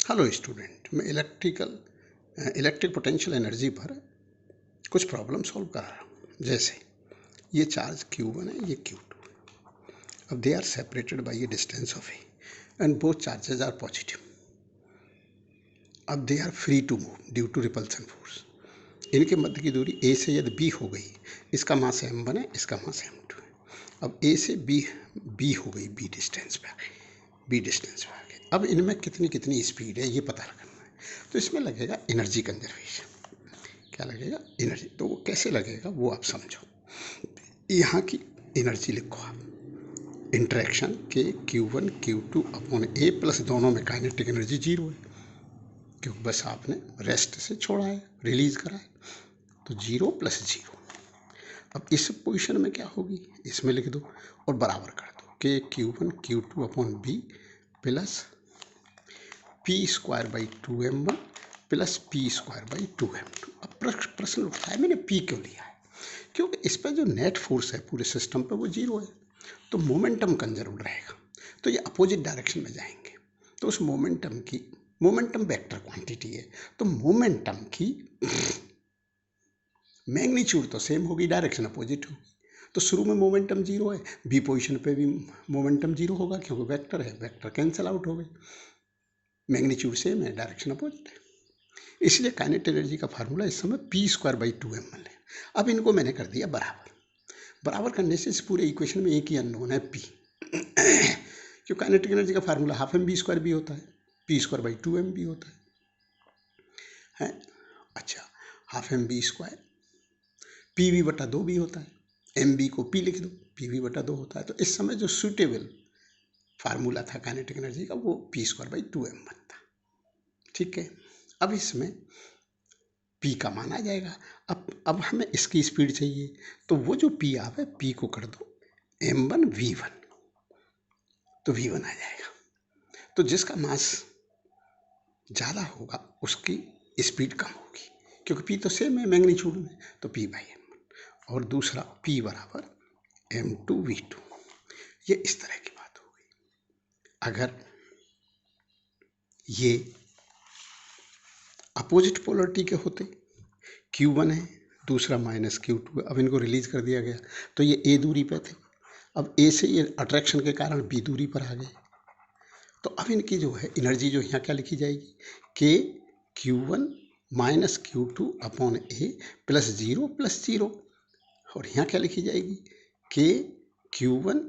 Hello student, मैं electric potential energy पर कुछ प्रॉब्लम सॉल्व कर रहा हूँ। जैसे ये चार्ज Q1 है, ये Q2 है। अब they are separated by a distance of a and both charges are positive. अब they are free to move due to repulsion force. इनके मध्य की दूरी A से यदि B हो गई, इसका मास M1 है, इसका मास M2 है। अब A से B हो गई, B डिस्टेंस पे आ गई। अब इनमें कितनी कितनी स्पीड है ये पता करना है। तो इसमें लगेगा एनर्जी कंजर्वेशन। क्या लगेगा? एनर्जी। तो वो कैसे लगेगा वो आप समझो। यहाँ की एनर्जी लिखो आप। इंटरेक्शन के Q1 Q2 upon A plus दोनों में काइनेटिक एनर्जी 0 है, क्योंकि बस आपने रेस्ट से छोड़ा है, रिलीज करा है। तो 0 + 0। अब इस पोजीशन में क्या होगी, इसमें लिख दो और बराबर कर दो कि Q1 Q2 upon B plus P²/2m1 plus P²/2m2। अब प्रश्न उठता है मैंने P क्यों लिया है? क्योंकि इस पर जो नेट फोर्स है पूरे सिस्टम पर वो 0 है, तो मोमेंटम कंजर्व रहेगा। तो ये अपोजिट डायरेक्शन में जाएंगे, तो उस मोमेंटम वेक्टर क्वांटिटी है, तो मोमेंटम की मैग्नीट्यूड तो सेम होगी, डायरेक्शन अपोजिट होगी। तो शुरू में मोमेंटम 0 है, बी पोजीशन पे भी मोमेंटम 0 होगा, क्योंकि वेक्टर है, वेक्टर कैंसिल आउट हो गए। मैग्नीट्यूड सेम है, डायरेक्शन अपोजिट है। इसलिए काइनेटिक एनर्जी का फार्मूला इस समय P²/2m1 है। अब इनको मैंने कर दिया बराबर करने से इस पूरे इक्वेशन में एक ही अननोन है P। क्यों? काइनेटिक एनर्जी का फार्मूला ½ mv² भी होता है, P²/2m भी होता है। अच्छा, ½ mv², PV/2 भी होता है, mv को P लिख दो, PV/2 होता है। तो इस समय जो सूटेबल फार्मूला था काइनेटिक एनर्जी का वो P²/2m बनता। ठीक है, अब इसमें P का मान आ जाएगा। अब हमें इसकी स्पीड चाहिए, तो वो जो P आवे, P को कर दो m1 v1, तो v1 आ जाएगा। तो जिसका मास ज़्यादा होगा उसकी स्पीड कम होगी, क्योंकि P तो सेम है मैग्नीट्यूड में, तो P/m1। और दूसरा P बराबर m2 v2। ये इस तरह की बात हो गई। अगर ये अपोजिट पोलरिटी के होते, Q1 है, दूसरा -Q2 है, अब इनको रिलीज कर दिया गया, तो ये A दूरी पे थे। अब A से ये अट्रैक्शन के कारण B दूरी पर आ गए। तो अब इनकी जो है एनर्जी जो यहाँ क्या लिखी जाएगी, कि Q1 - Q2 upon A plus 0 + 0। और यहाँ क्या लिखी जाएगी, कि Q1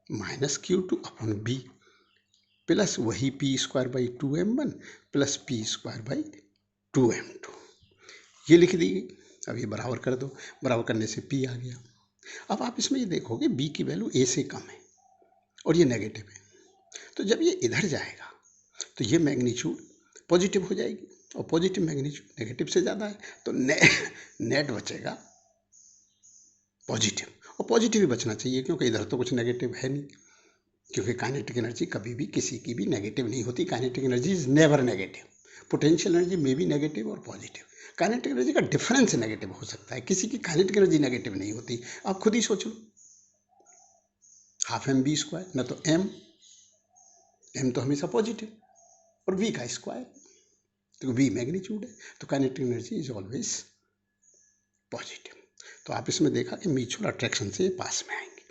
- Q2 upon B plus वही P²/2m1 प्लस P²/2m2। ये लिख दी गई। अब ये बराबर कर दो, बराबर करने से P आ गया। अब आप इसमें ये देखोगे B की वैल्यू A से कम है और ये नेगेटिव है, तो जब ये इधर जाएगा तो ये मैग्नीट्यूड पॉजिटिव हो जाएगी, और पॉजिटिव मैग्नीट्यूड नेगेटिव से ज़्यादा है, तो नेट बचेगा पॉजिटिव। और पॉजिटिव ही बचना चाहिए, क्योंकि इधर तो कुछ नेगेटिव है नहीं, क्योंकि काइनेटिक एनर्जी कभी भी किसी की भी नेगेटिव नहीं होती। Kinetic energy is never negative. Potential energy में भी नेगेटिव और पॉजिटिव। काइनेटिक एनर्जी का डिफरेंस नेगेटिव हो सकता है, किसी की काइनेटिक एनर्जी नेगेटिव नहीं होती। आप खुद ही सोच लो, ½ mv², न तो m तो हमेशा पॉजिटिव, और v का स्क्वायर, तो v मैग्नीट्यूड है, तो kinetic energy is always positive. तो आप इसमें देखा कि म्यूचुअल अट्रैक्शन से ये पास में आएंगे।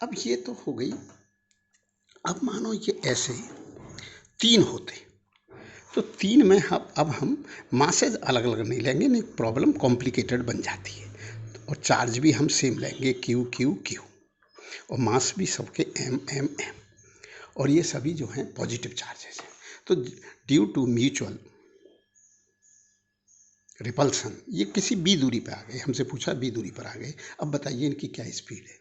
अब ये तो हो गई। अब मानो ये ऐसे 3 होते, तो 3 में अब हम मासेज अलग अलग नहीं लेंगे, नहीं प्रॉब्लम कॉम्प्लिकेटेड बन जाती है। और चार्ज भी हम सेम लेंगे, Q Q Q, और मास भी सबके M M M, और ये सभी जो हैं पॉजिटिव चार्जेस हैं। तो ड्यू टू म्यूचुअल रिपल्सन ये किसी B दूरी पर आ गए, हमसे पूछा B दूरी पर आ गए। अब बताइए इनकी क्या स्पीड है।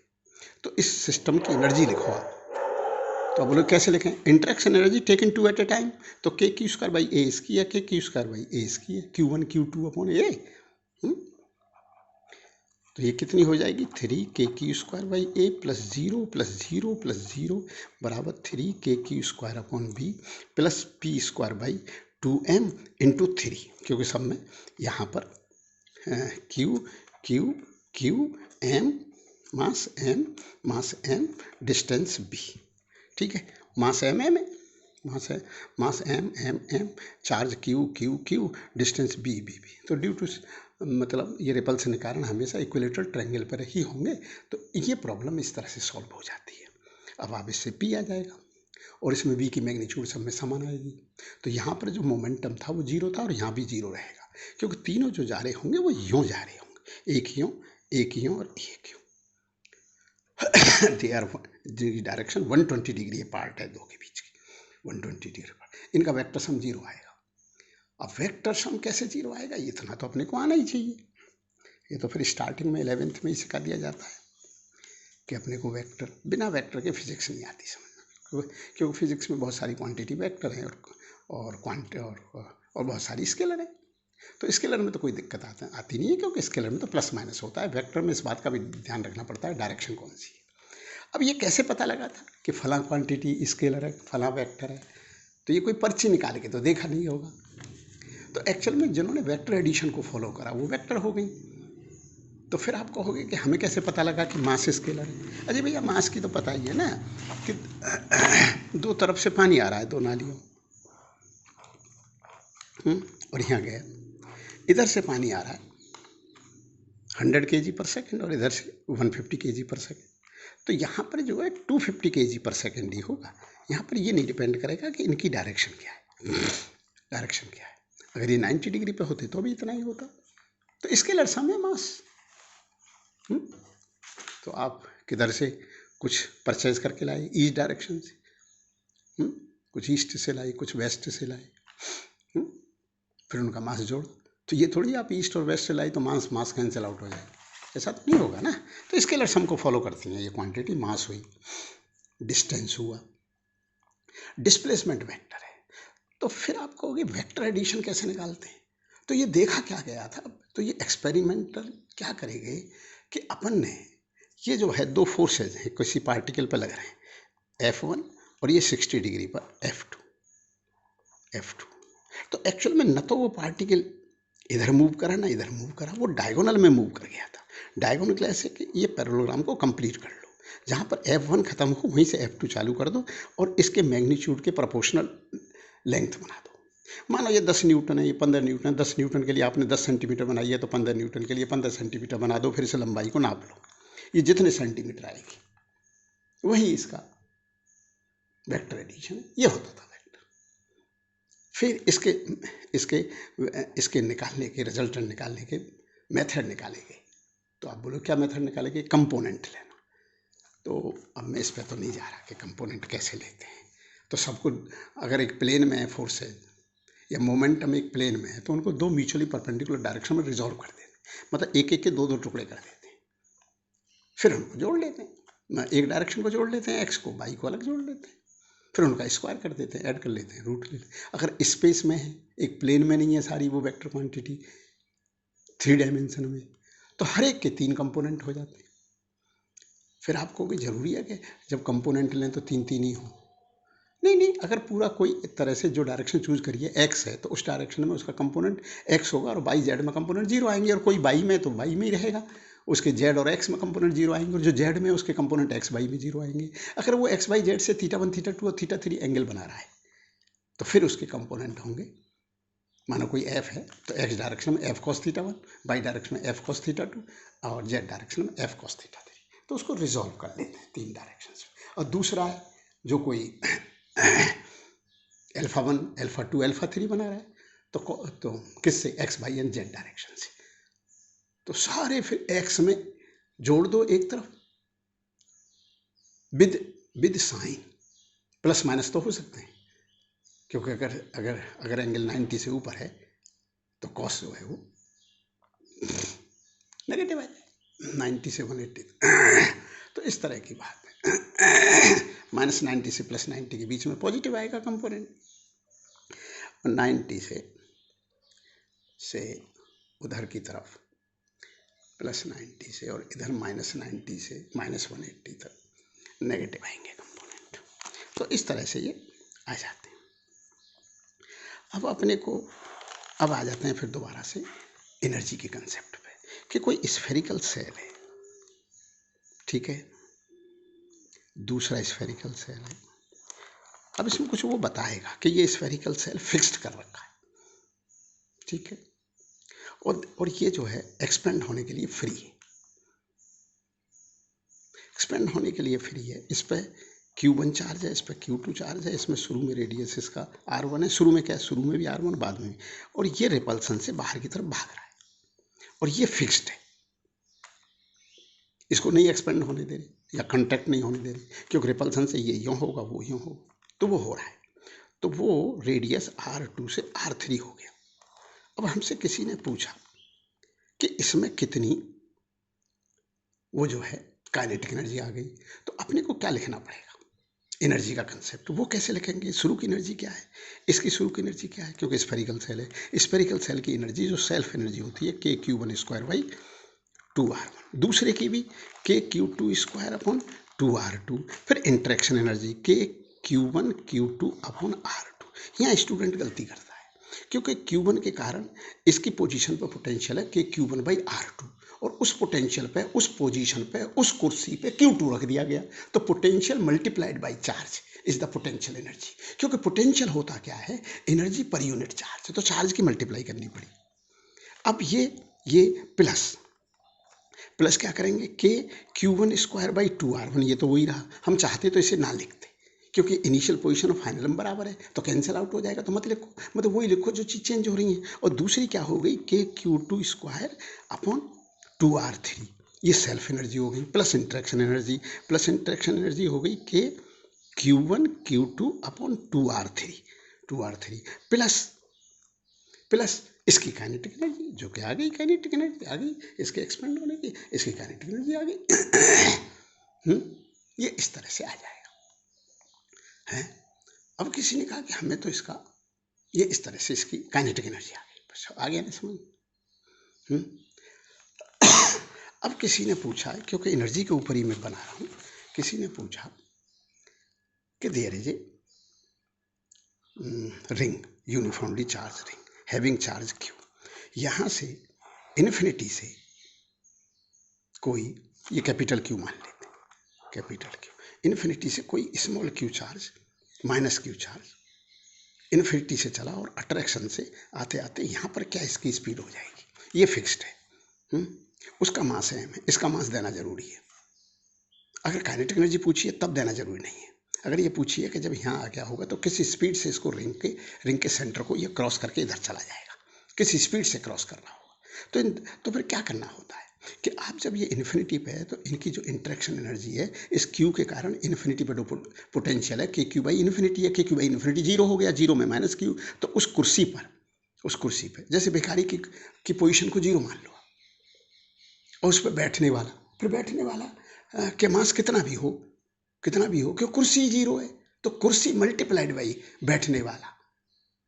तो इस सिस्टम की एनर्जी लिखो आप। तो अब बोलो कैसे लिखें, interaction energy taken 2 at a time, तो KQ²/A इसकी है, KQ²/A इसकी है, Q1 Q2 अपॉन A। तो ये कितनी हो जाएगी, 3KQ²/A प्लस 0 + 0 + 0 बराबर 3KQ² upon B plus P²/2m into 3, क्योंकि सब में यहाँ पर Q Q Q M mass M distance B। ठीक है, मास M है, मास है, mass M M M, charge Q Q Q, distance B B B. तो ड्यू टू मतलब ये रिपल्सन के कारण हमेशा इक्विलेटरल ट्रायंगल पर ही होंगे। तो ये प्रॉब्लम इस तरह से सॉल्व हो जाती है। अब आप इससे पी आ जाएगा और इसमें v की मैग्नीट्यूड सब में समान आएगी। तो यहाँ पर जो मोमेंटम था वो जीरो था और यहाँ भी जीरो रहेगा, क्योंकि तीनों जो जा रहे होंगे वो यूँ जा रहे होंगे, एक यूँ और एक यूँ। They are direction 120 degree part है, दो के बीच की 120 डिग्री पार्ट। इनका वेक्टर सम जीरो आएगा। अब वेक्टर सम कैसे जीरो आएगा, इतना तो अपने को आना ही चाहिए। ये तो फिर स्टार्टिंग में 11th में ही सिखा दिया जाता है कि अपने को वेक्टर, बिना वेक्टर के फिजिक्स नहीं आती समझ, क्योंकि फिजिक्स में बहुत सारी क्वांटिटी वेक्टर हैं और बहुत सारी स्केलर है। तो स्केलर में तो कोई दिक्कत आती नहीं है, क्योंकि स्केलर में तो प्लस माइनस होता है। वेक्टर में इस बात का भी ध्यान रखना पड़ता है डायरेक्शन कौन सी है। अब ये कैसे पता लगा था कि फला क्वांटिटी स्केलर है, फला वेक्टर है? तो ये कोई पर्ची निकाल के तो देखा नहीं होगा। तो एक्चुअल में जिन्होंने वेक्टर एडिशन को फॉलो करा वो वेक्टर हो गई। तो फिर आप कहोगे कि हमें कैसे पता लगा कि मास स्केलर है? अजय भैया मास की तो पता ही है ना कि दो तरफ से पानी आ रहा है, दो नालियों, और यहाँ गया, इधर से पानी आ रहा है 100 kg/s और इधर से 150 kg/s। तो यहाँ पर जो है 250 kg/s ही होगा। यहाँ पर ये नहीं डिपेंड करेगा कि इनकी डायरेक्शन क्या है। डायरेक्शन क्या है, अगर ये 90 डिग्री पे होते तो भी इतना ही होता। तो स्केलर सम है मास। तो आप किधर से कुछ परचेज करके लाए, ईस्ट डायरेक्शन से, कुछ ईस्ट से लाए, कुछ वेस्ट से लाए, फिर उनका मास जोड़। तो ये थोड़ी आप ईस्ट और वेस्ट से लाए तो मास कैंसिल आउट हो जाएगा, ऐसा तो नहीं होगा ना। तो स्केलर सम को फॉलो करती हैं ये क्वांटिटी। मास हुई, डिस्टेंस हुआ, डिस्प्लेसमेंट वेक्टर है। तो फिर आप कहोगे वेक्टर एडिशन कैसे निकालते हैं? तो ये देखा क्या गया था, तो ये एक्सपेरिमेंटल क्या करेंगे कि अपन ने ये जो है दो फोर्सेज हैं किसी पार्टिकल पर लग रहे हैं, F1 और ये 60 डिग्री पर F2। तो एक्चुअल में न तो वो पार्टिकल इधर मूव करा ना इधर मूव करा, वो डायगोनल में मूव कर गया था। डायगोनल ऐसे कि ये पैरेललोग्राम को कंप्लीट कर लो, जहाँ पर F1 खत्म हो वहीं से F2 चालू कर दो और इसके मैग्नीट्यूड के प्रोपोर्शनल लेंथ बना दो। मानो ये 10 न्यूटन है, ये 15 न्यूटन है। 10 न्यूटन के लिए आपने 10 सेंटीमीटर बनाई है, तो 15 न्यूटन के लिए 15 सेंटीमीटर बना दो। फिर इस लंबाई को नाप लो, ये जितने सेंटीमीटर आएगी वही इसका वेक्टर एडिशन है। ये होता था वेक्टर। फिर इसके निकालने के रिजल्टेंट निकालने के मेथड निकाले गए। तो आप बोलो क्या मेथड निकालेंगे? कंपोनेंट लेना। तो अब मैं इस पर तो नहीं जा रहा कि कंपोनेंट कैसे लेते हैं। तो सबको, अगर एक प्लेन में है फोर्सेज या मोमेंटम एक प्लेन में है, तो उनको दो म्यूचुअली परपेंडिकुलर डायरेक्शन में रिजॉल्व कर देते हैं, मतलब एक एक के दो दो टुकड़े कर देते हैं। फिर उनको जोड़ लेते हैं, एक डायरेक्शन को जोड़ लेते हैं, एक्स को वाई को अलग जोड़ लेते हैं, फिर उनका स्क्वायर कर देते हैं, ऐड कर लेते हैं, रूट ले लेते हैं। अगर स्पेस में है, एक प्लेन में नहीं है सारी वो वेक्टर क्वांटिटी 3 डायमेंशन में, तो हर एक के 3 कंपोनेंट हो जाते हैं। फिर आप कहोगे जरूरी है कि जब कंपोनेंट लें तो 3 ही हो? नहीं, अगर पूरा कोई तरह से जो डायरेक्शन चूज करिए एक्स है, तो उस डायरेक्शन में उसका कंपोनेंट एक्स होगा और वाई जेड में कंपोनेंट जीरो आएंगे। और कोई वाई में तो वाई में ही रहेगा, उसके जेड और एक्स में कंपोनेंट जीरो आएंगे, और जो जेड में उसके कंपोनेंट एक्स वाई में जीरो आएंगे। अगर वो एक्स वाई जेड से θ1 θ2 और θ3 एंगल बना रहा है, तो फिर उसके कंपोनेंट होंगे, मानो कोई एफ है तो एक्स डायरेक्शन में एफ कॉस θ1, वाई डायरेक्शन में एफ कॉस θ2 और जेड डायरेक्शन में एफ कॉस θ3। तो उसको रिजॉल्व कर लेते हैं 3 डायरेक्शन में। और दूसरा है जो कोई α1 α2 α3 बना रहा है, तो किससे? X Y and Z direction से। तो सारे फिर एक्स में जोड़ दो एक तरफ, विद साइन, प्लस माइनस तो हो सकते हैं, क्योंकि अगर एंगल 90 से ऊपर है तो कॉस जो है वो नेगेटिव है, 90 से 180। तो इस तरह की बात है। -90 से +90 के बीच में पॉजिटिव आएगा कंपोनेंट, और 90 से उधर की तरफ +90 से, और इधर -90 से -180 तक नेगेटिव आएंगे कंपोनेंट। तो इस तरह से ये आ जाते हैं। अब आ जाते हैं फिर दोबारा से एनर्जी के कंसेप्ट पे, कि कोई स्फेरिकल सेल है, ठीक है, दूसरा स्फेरिकल सेल है। अब इसमें कुछ वो बताएगा कि ये स्फेरिकल सेल फिक्स्ड कर रखा है, ठीक है, और ये जो है एक्सपेंड होने के लिए फ्री है, एक्सपेंड होने के लिए फ्री है। इस पर Q1 चार्ज है, इस पर Q2 चार्ज है, इसमें शुरू में रेडियस इसका R1 है, शुरू में क्या है, शुरू में भी R1 बाद में भी, और ये रिपल्सन से बाहर की तरफ भाग रहा है और ये फिक्स्ड है, इसको नहीं एक्सपेंड होने दे रहे या कॉन्टैक्ट नहीं होने दे रहे, क्योंकि रिपल्सन से ये यूँ होगा वो यूँ होगा, तो वो हो रहा है, तो वो रेडियस R2 से R3 हो गया। अब हमसे किसी ने पूछा कि इसमें कितनी वो जो है काइनेटिक एनर्जी आ गई, तो अपने को क्या लिखना पड़ेगा, एनर्जी का कंसेप्ट। वो कैसे लिखेंगे, शुरू की एनर्जी क्या है, इसकी शुरू की एनर्जी क्या है, क्योंकि स्फेरिकल सेल है, स्फेरिकल सेल की एनर्जी जो सेल्फ एनर्जी होती है KQ1²/2R1, दूसरे की भी KQ2²/2R2, फिर इंटरेक्शन एनर्जी KQ1Q2/R2। यहाँ स्टूडेंट गलती करता है, क्योंकि Q1 के कारण इसकी पोजीशन पर पोटेंशियल है KQ1/R2, और उस पोटेंशियल पे, उस पोजीशन पे, उस कुर्सी पे Q2 रख दिया गया, तो potential multiplied by charge is the potential energy, क्योंकि पोटेंशियल होता क्या है, एनर्जी पर यूनिट चार्ज, तो चार्ज की मल्टीप्लाई करनी पड़ी। अब ये प्लस क्या करेंगे, KQ1²/2R1, ये तो वही रहा, हम चाहते तो इसे ना लिखते, क्योंकि इनिशियल पोजीशन और फाइनल नंबर बराबर है, तो कैंसिल आउट हो जाएगा, तो मत लिखो, मतलब वही लिखो जो चीज़ चेंज हो रही है। और दूसरी क्या हो गई, KQ2²/2R3, ये सेल्फ एनर्जी हो गई, प्लस इंटरेक्शन एनर्जी हो गई KQ1Q2/2R3 प्लस इसकी काइनेटिक एनर्जी जो कि आ गई, काइनेटिक एनर्जी आ गई, इसके एक्सपेंड होने की, इसकी काइनेटिक एनर्जी आ गई। ये इस तरह से आ जाएगा है। अब किसी ने कहा कि हमें तो इसका ये इस तरह से इसकी काइनेटिक एनर्जी आ गई, बस आ गया ना समझ। अब किसी ने पूछा, क्योंकि एनर्जी के ऊपर ही मैं बना रहा हूँ, किसी ने पूछा कि there is a ring, uniformly charge ring having charge Q, यहाँ से इन्फिनिटी से कोई, ये कैपिटल Q मान लेते हैं, कैपिटल Q, इन्फिनिटी से कोई small Q charge, -Q charge infinity से चला और अट्रैक्शन से आते आते यहाँ पर क्या इसकी स्पीड हो जाएगी, ये फिक्स्ड है। उसका मास है, इसका मास देना जरूरी है। अगर काइनेटिक एनर्जी पूछिए तब देना जरूरी नहीं है। अगर ये पूछिए कि जब यहाँ आ गया होगा तो किस स्पीड से इसको रिंग के सेंटर को ये क्रॉस करके इधर चला जाएगा, किस स्पीड से क्रॉस करना होगा, तो फिर क्या करना होता है कि आप जब ये इन्फिनिटी पे है तो इनकी जो इंटरेक्शन एनर्जी है इस Q के कारण इन्फिनिटी पे पोटेंशियल है KQ/इन्फिनिटी है, KQ/इन्फिनिटी 0 हो गया, 0 में -Q, तो उस कुर्सी पे जैसे भिखारी की पोजीशन को 0 मान लो, और उस पर बैठने वाला के मास कितना भी हो, क्योंकि कुर्सी 0 है, तो कुर्सी मल्टीप्लाइड बाई बैठने वाला,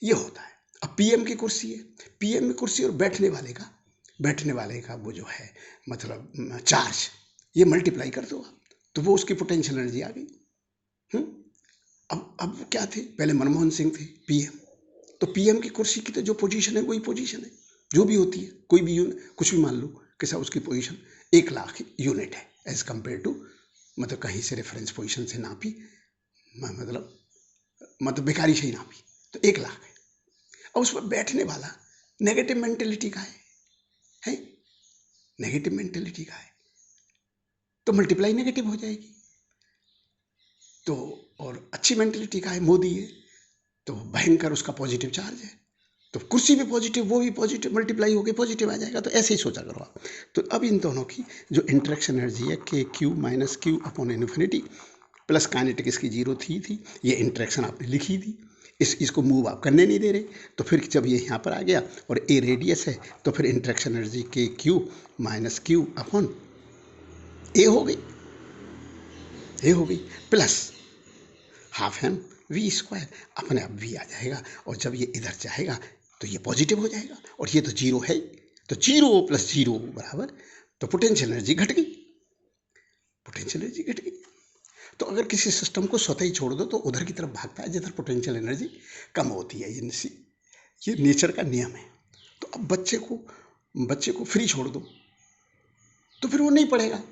ये होता है। अब PM की कुर्सी है, PM की कुर्सी और बैठने वाले का वो जो है मतलब चार्ज, ये मल्टीप्लाई कर दो आप, तो वो उसकी पोटेंशियल एनर्जी आ गई। अब क्या थे, पहले मनमोहन सिंह थे PM, तो PM की कुर्सी की तो जो पोजीशन है वही पोजीशन है, जो भी होती है, कोई भी कुछ भी मान लो कि साहब उसकी पोजीशन 1 लाख यूनिट है, एज कम्पेयर टू, मतलब कहीं से रेफरेंस पोजीशन से नापी, मतलब भिखारी से ही नापी, तो 1 लाख है। और उस पर बैठने वाला नेगेटिव मेंटेलिटी का है, नेगेटिव मेंटेलिटी का है, तो मल्टीप्लाई नेगेटिव हो जाएगी। तो और अच्छी मेंटेलिटी का है, मोदी है, तो भयंकर उसका पॉजिटिव चार्ज है, तो कुर्सी भी पॉजिटिव, वो भी पॉजिटिव, मल्टीप्लाई होकर पॉजिटिव आ जाएगा। तो ऐसे ही सोचा करो आप। तो अब इन दोनों की जो इंटरेक्शन एनर्जी है KQ-Q/इन्फिनिटी प्लस काइनेटिक इसकी 0 थी, ये इंटरेक्शन आपने लिखी थी, इसको मूव आप करने नहीं दे रहे, तो फिर जब ये यहाँ पर आ गया और A रेडियस है, तो फिर इंटरेक्शन एनर्जी KQ-Q/A हो गई प्लस ½ m/v², अपने आप v आ जाएगा, और जब ये इधर जाएगा तो ये पॉजिटिव हो जाएगा, और ये तो 0 है, तो 0 + 0 बराबर, तो पोटेंशियल एनर्जी घट गई, तो अगर किसी सिस्टम को स्वतः ही छोड़ दो तो उधर की तरफ भागता है जिधर पोटेंशियल एनर्जी कम होती है, ये नेचर का नियम है। तो अब बच्चे को फ्री छोड़ दो तो फिर वो नहीं पढ़ेगा,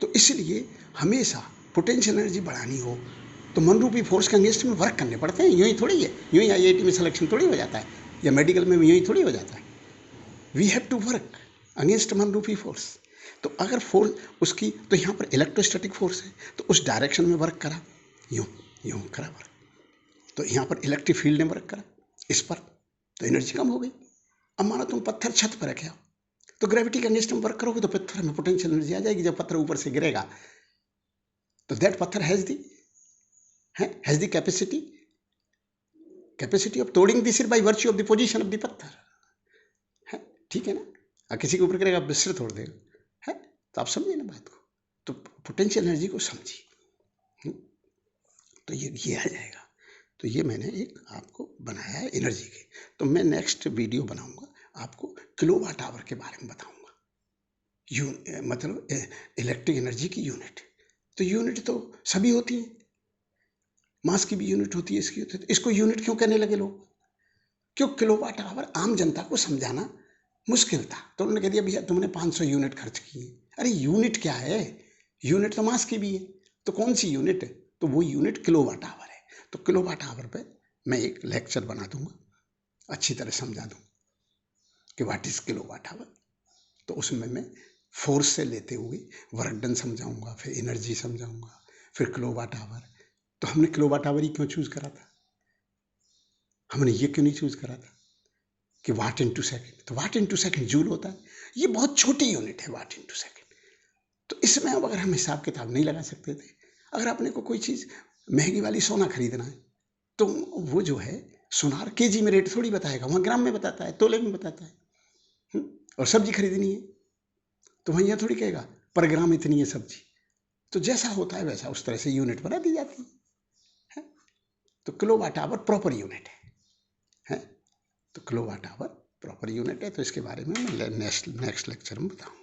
तो इसलिए हमेशा पोटेंशियल एनर्जी बढ़ानी हो तो मन रूपी फोर्स के अगेंस्ट में वर्क करने पड़ते हैं। यूं ही थोड़ी है, यूं ही IIT में सिलेक्शन थोड़ी हो जाता है, या मेडिकल में यूं ही थोड़ी हो जाता है। We have to work against मन रूपी फोर्स। तो अगर फोर्स उसकी, तो यहाँ पर इलेक्ट्रोस्टैटिक फोर्स है, तो उस डायरेक्शन में वर्क करा, यूं यूं करा वर्क, तो यहाँ पर इलेक्ट्रिक फील्ड ने वर्क करा इस पर, तो एनर्जी कम हो गई। अब मानो तुम पत्थर छत पर रखे हो, तो ग्रेविटी के अगेंस्ट में वर्क करोगे तो पत्थर में पोटेंशियल एनर्जी आ जाएगी। जब पत्थर ऊपर से गिरेगा तो दैट पत्थर हैज दी कैपेसिटी ऑफ तोड़िंग द सिर by virtue of the position of the पत्थर है। ठीक है ना? और किसी के ऊपर करेगा आप सिर तोड़ देगा है, तो आप समझिए ना बात को, तो पोटेंशियल एनर्जी को समझिए। तो ये आ जाएगा। तो ये मैंने एक आपको बनाया है एनर्जी के। तो मैं नेक्स्ट वीडियो बनाऊंगा, आपको किलोवाट आवर के बारे में बताऊंगा। मतलब इलेक्ट्रिक एनर्जी की यूनिट। तो यूनिट तो सभी होती है, मास की भी यूनिट होती है, इसकी होती है। तो इसको यूनिट क्यों कहने लगे लोग? क्यों? किलोवाट आवर आम जनता को समझाना मुश्किल था, तो उन्होंने कह दिया भैया तुमने 500 यूनिट खर्च की। अरे यूनिट क्या है? यूनिट तो मास की भी है, तो कौन सी यूनिट है? तो वो यूनिट किलोवाट आवर है। तो किलोवाट आवर पे मैं एक लेक्चर बना दूंगा, अच्छी तरह समझा दूंगा कि व्हाट इज किलोवाट आवर। तो उसमें मैं फोर्स से लेते हुए वर्क डन समझाऊंगा, फिर एनर्जी समझाऊंगा, फिर किलोवाट आवर। तो हमने किलोवाट आवर ही क्यों चूज करा था? हमने ये क्यों नहीं चूज करा था कि वाट इंटू सेकेंड? तो वाट इंटू सेकेंड जूल होता है, ये बहुत छोटी यूनिट है वाट इंटू सेकेंड। तो इसमें अब अगर हम हिसाब किताब नहीं लगा सकते थे, अगर अपने को कोई चीज़ महंगी वाली सोना खरीदना है, तो वो जो है सोनार केजी में रेट थोड़ी बताएगा, वहाँ ग्राम में बताता है, तोले में बताता है। और सब्जी खरीदनी है तो वहाँ यह थोड़ी कहेगा पर ग्राम इतनी है सब्जी। तो जैसा होता है वैसा उस तरह से यूनिट बना दी जाती है। तो किलोवाट आवर प्रॉपर यूनिट है। तो किलोवाट आवर प्रॉपर यूनिट है। तो इसके बारे में मैं नेक्स्ट लेक्चर में बताऊंगा।